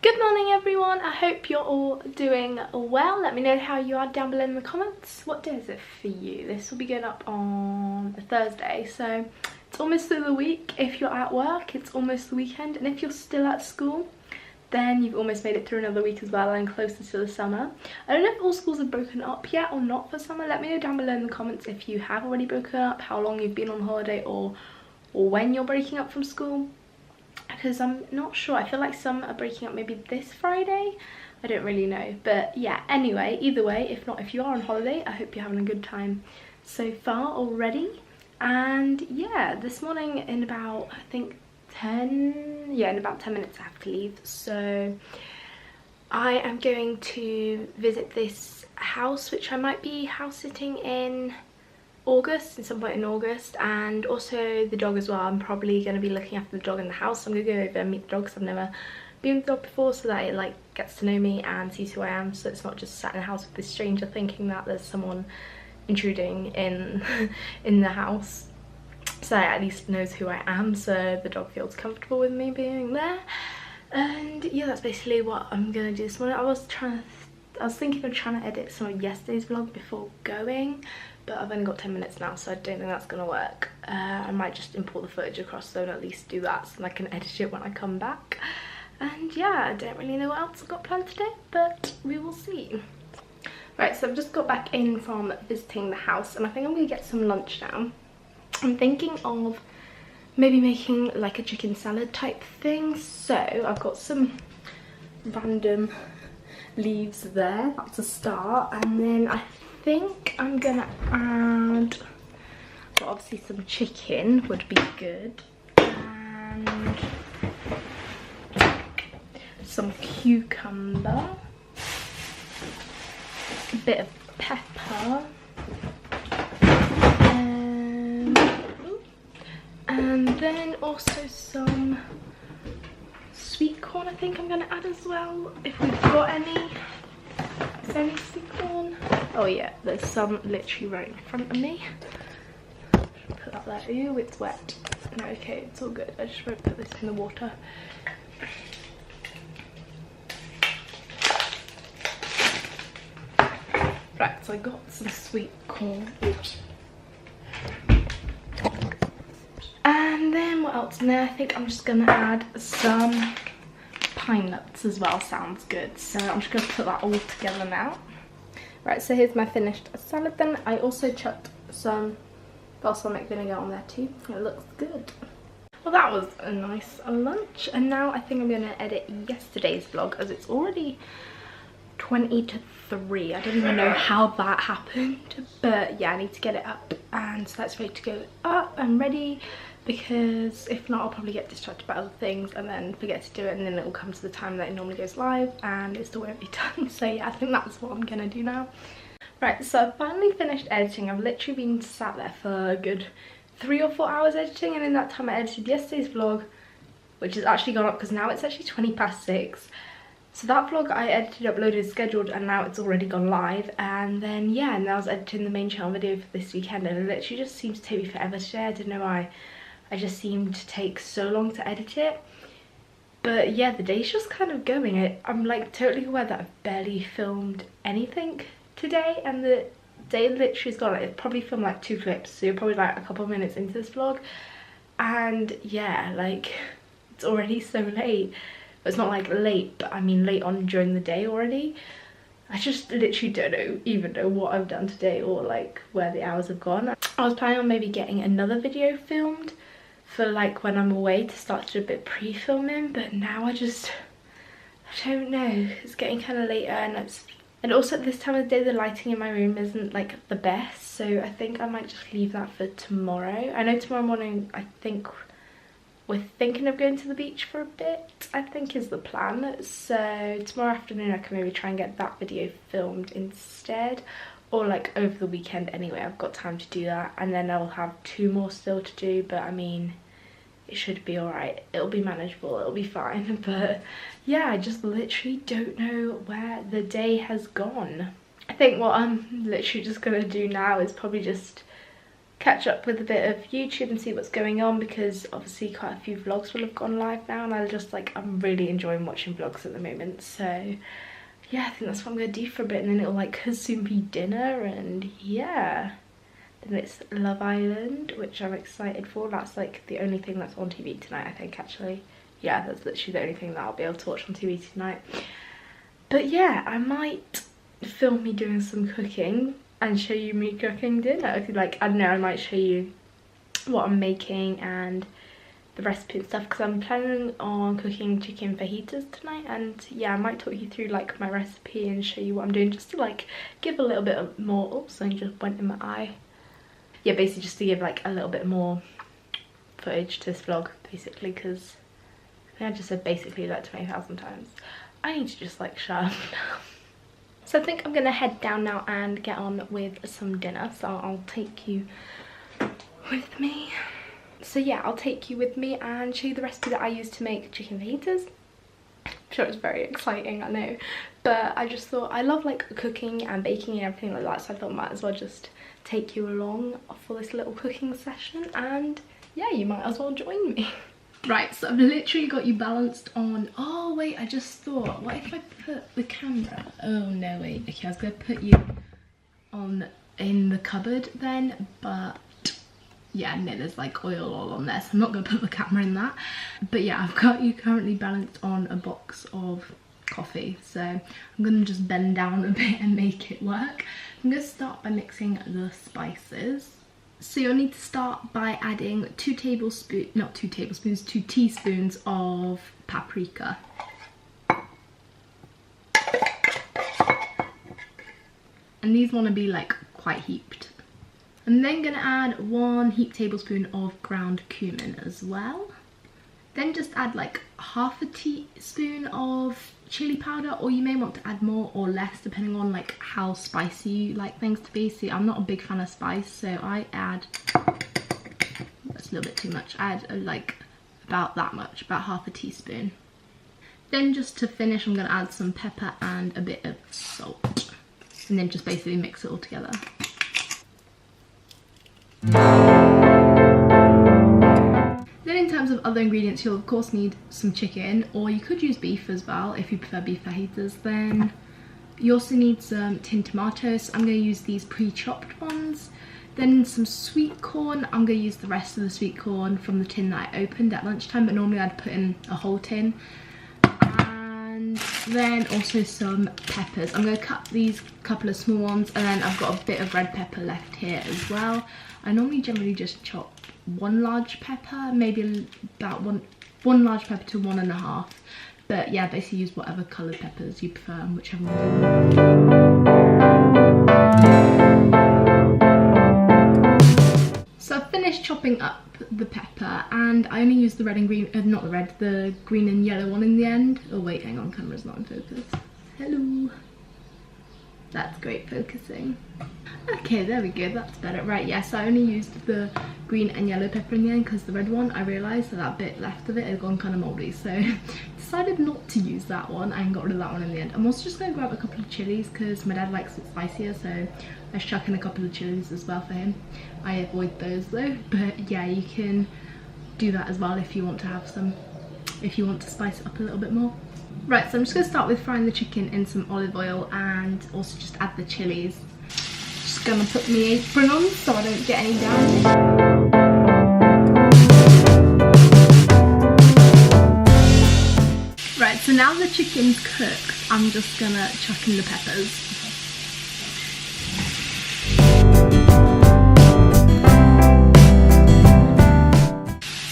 Good morning everyone, I hope you're all doing well. Let me know how you are down below in the comments. What day is it for you? This will be going up on a Thursday, so it's almost through the week. If you're at work, it's almost the weekend, and if you're still at school, then you've almost made it through another week as well and closer to the summer. I don't know if all schools have broken up yet or not for summer. Let me know down below in the comments if you have already broken up, how long you've been on holiday, or when you're breaking up from school. Because I'm not sure, I feel like some are breaking up maybe this Friday, I don't really know. But yeah, anyway, either way, if not, if you are on holiday, I hope you're having a good time so far already. And yeah, this morning in about, I think in about 10 minutes I have to leave, so I am going to visit this house which I might be house sitting in August, at some point in August, and also the dog as well. I'm probably going to be looking after the dog in the house. I'm going to go over and meet the dog because I've never been with the dog before, so that it like gets to know me and sees who I am, so it's not just sat in the house with this stranger thinking that there's someone intruding in in the house. So it at least knows who I am, so the dog feels comfortable with me being there. And yeah, that's basically what I'm going to do this morning. I was thinking of trying to edit some of yesterday's vlog before going, but I've only got 10 minutes now, so I don't think that's going to work. I might just import the footage across though and at least do that so I can edit it when I come back. And yeah, I don't really know what else I've got planned today, but we will see. Right, so I've just got back in from visiting the house and I think I'm going to get some lunch now. I'm thinking of maybe making like a chicken salad type thing, so I've got some random leaves there, that's a start, and then I think I'm gonna add, well, obviously some chicken would be good, and some cucumber, a bit of pepper, and then also some sweet corn I think I'm going to add as well, if we've got any. Is there any sweet corn? Oh yeah, there's some literally right in front of me. Put that there. Ew, it's wet. No, okay, it's all good. I just won't put this in the water. Right, so I got some sweet corn. Oops. And then what else in there? I think I'm just gonna add some pine nuts as well, sounds good. So I'm just gonna put that all together now. Right, so here's my finished salad then. I also chucked some balsamic vinegar on there too. It looks good. Well, that was a nice lunch, and now I think I'm gonna edit yesterday's vlog as it's already 20 to 3. I don't even know how that happened, but yeah, I need to get it up, and so that's ready to go up and ready, because if not I'll probably get distracted by other things and then forget to do it, and then it will come to the time that it normally goes live and it still won't be done. So yeah, I think that's what I'm gonna do now. Right, so I've finally finished editing. I've literally been sat there for a good 3 or 4 hours editing, and in that time I edited yesterday's vlog, which has actually gone up because now it's actually 20 past 6. So that vlog I edited, uploaded, scheduled, and now it's already gone live. And then yeah, and I was editing the main channel video for this weekend, and it literally just seems to take me forever today. I don't know why. I just seem to take so long to edit it. But yeah, the day's just kind of going. I'm like totally aware that I've barely filmed anything today, and the day literally is gone. Like, I've probably filmed like 2 clips, so you're probably like a couple of minutes into this vlog. And yeah, like it's already so late. It's not like late, but I mean late on during the day already. I just literally don't even know what I've done today or like where the hours have gone. I was planning on maybe getting another video filmed for like when I'm away to start to do a bit pre-filming, but now I don't know. It's getting kind of later, and also at this time of the day the lighting in my room isn't like the best, so I think I might just leave that for tomorrow. I know tomorrow morning I think we're thinking of going to the beach for a bit, I think is the plan. So tomorrow afternoon I can maybe try and get that video filmed instead, or like over the weekend anyway. I've got time to do that, and then I'll have 2 more still to do, but I mean it should be alright. It'll be manageable, it'll be fine. But yeah, I just literally don't know where the day has gone. I think what I'm literally just gonna do now is probably just catch up with a bit of YouTube and see what's going on, because obviously quite a few vlogs will have gone live now, and I'm really enjoying watching vlogs at the moment. So yeah, I think that's what I'm gonna do for a bit, and then it'll like soon be dinner, and yeah, then it's Love Island, which I'm excited for. That's like the only thing that's on TV tonight, I think, actually. Yeah, that's literally the only thing that I'll be able to watch on TV tonight. But yeah, I might film me doing some cooking and show you me cooking dinner. Like, I don't know, I might show you what I'm making and the recipe and stuff, because I'm planning on cooking chicken fajitas tonight. And yeah, I might talk you through like my recipe and show you what I'm doing, just to like give a little bit of more. Oops, something just went in my eye. Yeah, basically just to give like a little bit more footage to this vlog, basically, because I think I just said basically like 20,000 times. I need to just like shut up now. So I think I'm gonna head down now and get on with some dinner, so I'll take you with me. So yeah, I'll take you with me and show you the recipe that I used to make chicken fajitas. I'm sure it's very exciting, I know, but I just thought, I love like cooking and baking and everything like that, so I thought I might as well just take you along for this little cooking session, and yeah, you might as well join me. Right, so I've literally got you balanced on, oh wait, I just thought, what if I put the camera, oh no wait, okay, I was gonna put you on in the cupboard then, but yeah, no, there's like oil all on there, so I'm not gonna put the camera in that. But yeah, I've got you currently balanced on a box of coffee, so I'm gonna just bend down a bit and make it work. I'm gonna start by mixing the spices. So you'll need to start by adding 2 teaspoons of paprika. And these want to be like quite heaped. I'm then going to add 1 heaped tablespoon of ground cumin as well. Then just add like half a teaspoon of chili powder, or you may want to add more or less depending on like how spicy you like things to be. See, I'm not a big fan of spice, so I add, that's a little bit too much, I add like about that much, about half a teaspoon. Then just to finish, I'm going to add some pepper and a bit of salt, and then just basically mix it all together. Then in terms of other ingredients, you'll of course need some chicken, or you could use beef as well if you prefer beef fajitas. Then you also need some tinned tomatoes. I'm going to use these pre-chopped ones. Then some sweet corn. I'm going to use the rest of the sweet corn from the tin that I opened at lunchtime, but normally I'd put in a whole tin. And then also some peppers. I'm going to cut these couple of small ones, and then I've got a bit of red pepper left here as well. I normally generally just chop 1 large pepper, maybe about one large pepper to 1.5, but yeah, basically use whatever coloured peppers you prefer, whichever one. So I've finished chopping up the pepper, and I only used the red and green, not the red, the green and yellow one in the end. Oh wait, hang on, camera's not in focus. Hello. That's great focusing. Okay, there we go, that's better. Right, yes, so I only used the green and yellow pepper in the end, because the red one, I realised that bit left of it had gone kind of mouldy, so decided not to use that one and got rid of that one in the end. I'm also just going to grab a couple of chilies, because my dad likes it spicier, so I chuck in a couple of chilies as well for him. I avoid those though, but yeah, you can do that as well if you want to have some, if you want to spice it up a little bit more. Right, so I'm just going to start with frying the chicken in some olive oil, and also just add the chilies. Just going to put my apron on so I don't get any damage. Right, so now the chicken's cooked, I'm just going to chuck in the peppers.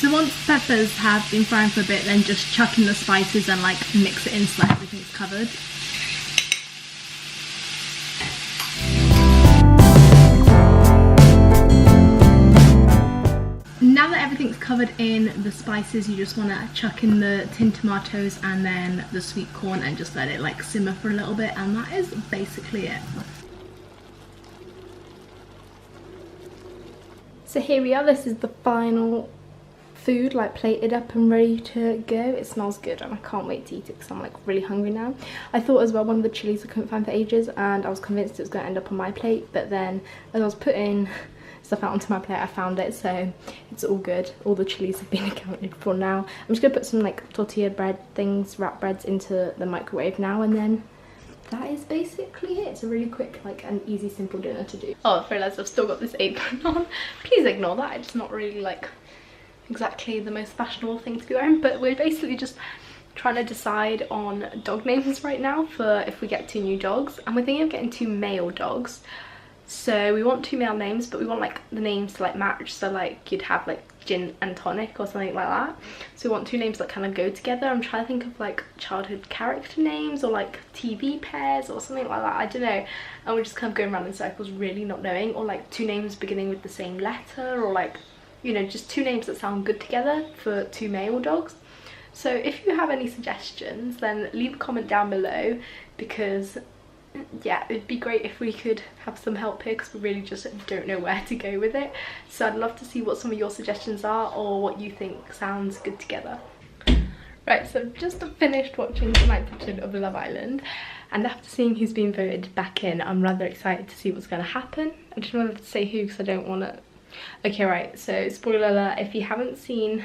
So once the peppers have been frying for a bit, then just chuck in the spices and like mix it in so that everything's covered. Now that everything's covered in the spices, you just want to chuck in the tinned tomatoes and then the sweet corn and just let it like simmer for a little bit, and that is basically it. So here we are, this is the final food, like plated up and ready to go. It smells good and I can't wait to eat it because I'm like really hungry now. I thought as well one of the chilies I couldn't find for ages, and I was convinced it was going to end up on my plate, but then as I was putting stuff out onto my plate. I found it, so it's all good. All the chilies have been accounted for now. I'm just gonna put some like tortilla bread things, wrap breads into the microwave now, and then that is basically it. It's a really quick, like, and easy, simple dinner to do. Oh, I realised I've still got this apron on. Please ignore that. It's not really like exactly the most fashionable thing to be wearing, but we're basically just trying to decide on dog names right now for if we get 2 new dogs, and we're thinking of getting 2 male dogs. So we want 2 male names, but we want like the names to like match, so like you'd have like gin and tonic or something like that. So we want 2 names that kind of go together. I'm trying to think of like childhood character names or like TV pairs or something like that, I don't know. And we're just kind of going around in circles, really not knowing, or like 2 names beginning with the same letter, or like, you know, just 2 names that sound good together for 2 male dogs. So if you have any suggestions, then leave a comment down below, because yeah, it'd be great if we could have some help here, because we really just don't know where to go with it. So I'd love to see what some of your suggestions are, or what you think sounds good together. Right, so I've just finished watching tonight's episode of Love Island, and after seeing who's been voted back in, I'm rather excited to see what's going to happen. I just wanted to say who, because I don't want to... Okay, right, so spoiler alert, if you haven't seen...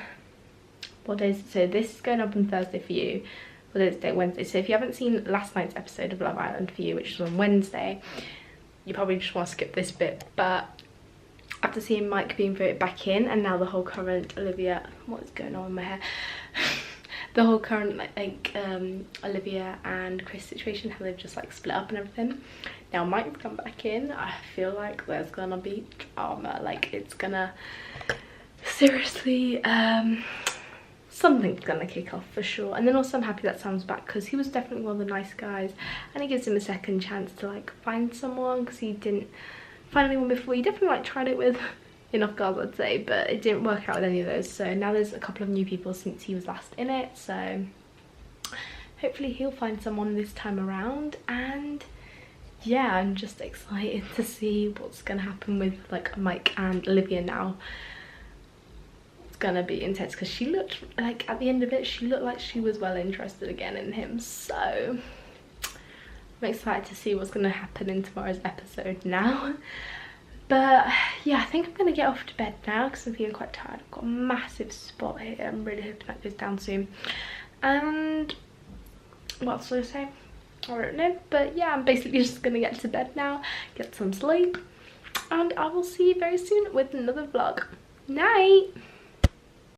What day is it? So this is going up on Thursday for you. What is it? Wednesday. So if you haven't seen last night's episode of Love Island for you, which was on Wednesday, you probably just want to skip this bit. But after seeing Mike being voted back in, and now the whole current Olivia... What is going on with my hair? The whole current like Olivia and Chris situation, how they've just like split up and everything. Now Mike's come back in. I feel like there's gonna be drama. Like, it's gonna... Seriously, something's gonna kick off for sure. And then also I'm happy that Sam's back, because he was definitely one of the nice guys, and it gives him a second chance to like find someone, because he didn't find anyone before. He definitely like tried it with enough girls, I'd say, but it didn't work out with any of those. So now there's a couple of new people since he was last in it, so hopefully he'll find someone this time around. And yeah, I'm just excited to see what's gonna happen with like Mike and Olivia now. Gonna be intense, because she looked like, at the end of it, she looked like she was well interested again in him. So I'm excited to see what's gonna happen in tomorrow's episode now. But yeah, I think I'm gonna get off to bed now, because I'm feeling quite tired. I've got a massive spot here. I'm really hoping that goes down soon. And what else was I say? I don't know, but yeah, I'm basically just gonna get to bed now, get some sleep, and I will see you very soon with another vlog. Night.